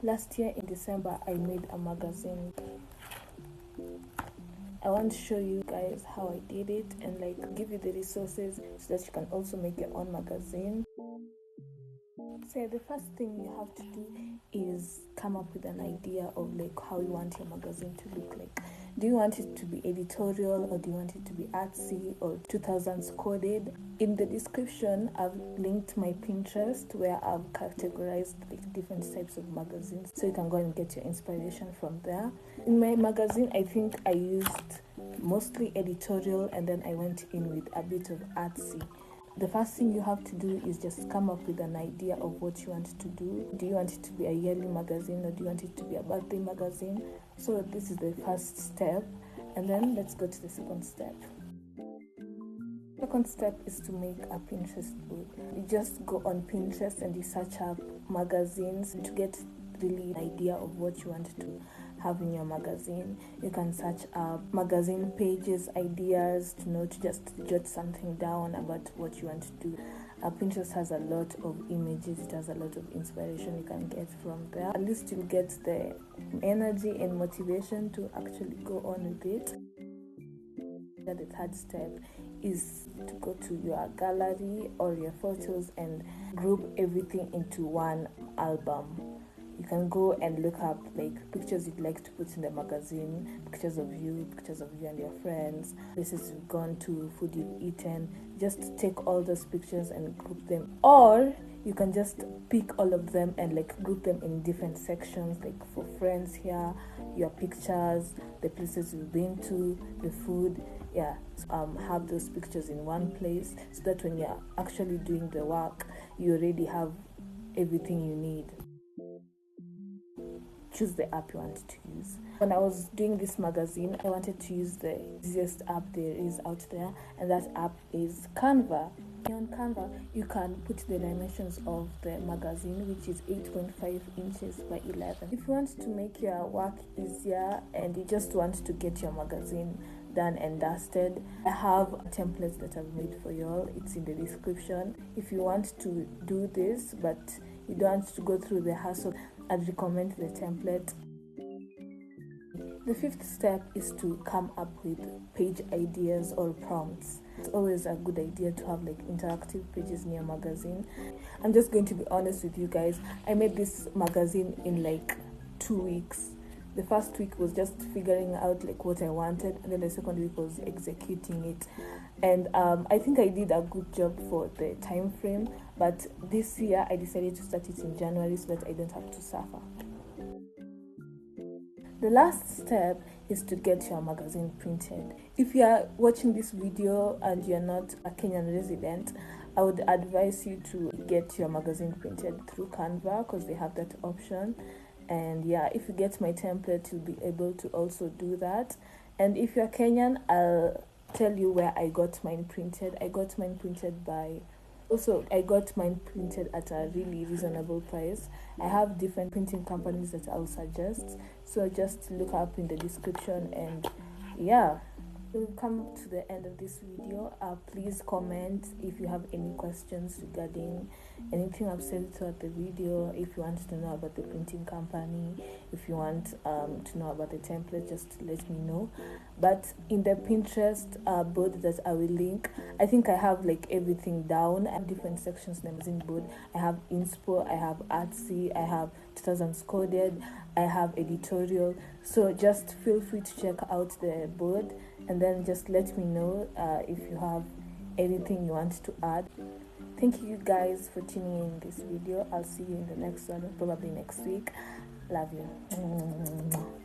Last year in December, I made a magazine. I want to show you guys how I did it and like give you the resources so that you can also make your own magazine. So the first thing you have to do is come up with an idea of like how you want your magazine to look like. Do you want it to be editorial, or do you want it to be artsy or 2000s coded? In the description, I've linked my Pinterest where I've categorized like different types of magazines, so you can go and get your inspiration from there. In my magazine, I think I used mostly editorial, and then I went in with a bit of artsy. The first thing you have to do is just come up with an idea of what you want to do. Do you want it to be a yearly magazine, or do you want it to be a birthday magazine? So this is the first step, and then let's go to the second step. Second step is to make a Pinterest board. You just go on Pinterest and you search up magazines to get really an idea of what you want to have in your magazine. You can search up magazine pages, ideas, to just jot something down about what you want to do. Pinterest has a lot of images, it has a lot of inspiration you can get from there. At least you'll get the energy and motivation to actually go on with it. The third step is to go to your gallery or your photos and group everything into one album. You can go and look up like pictures you'd like to put in the magazine, pictures of you and your friends, places you've gone to, food you've eaten. Just take all those pictures and group them. Or you can just pick all of them and like group them in different sections, like for friends here, your pictures, the places you've been to, the food. Have those pictures in one place so that when you're actually doing the work, you already have everything you need. Choose the app you want to use. When I was doing this magazine, I wanted to use the easiest app there is out there, and that app is Canva. On Canva, you can put the dimensions of the magazine, which is 8.5 inches by 11. If you want to make your work easier and you just want to get your magazine done and dusted, I have templates that I've made for y'all. It's in the description. If you want to do this but you don't want to go through the hassle, I'd recommend the template. The fifth step is to come up with page ideas or prompts. It's always a good idea to have like interactive pages in your magazine. I'm just going to be honest with you guys. I made this magazine in like 2 weeks. The first week was just figuring out like what I wanted, and then the second week was executing it. And I think I did a good job for the time frame, but this year I decided to start it in January so that I don't have to suffer. The last step is to get your magazine printed. If you are watching this video and you're not a Kenyan resident, I would advise you to get your magazine printed through Canva because they have that option. And if you get my template, you'll be able to also do that. And if you're Kenyan, I'll tell you where I got mine printed. I got mine printed at a really reasonable price. I have different printing companies that I'll suggest, so just look up in the description. And we've come to the end of this video. Please comment if you have any questions regarding anything I've said throughout the video. If you want to know about the printing company, if you want to know about the template, just let me know. But in the Pinterest board that I will link, I think I have like everything down. I have different sections in the magazine board. I have inspo, I have artsy, I have 2000s coded, I have editorial. So just feel free to check out the board, and then just let me know if you have anything you want to add. Thank you guys for tuning in this video. I'll see you in the next one, probably next week. Love you.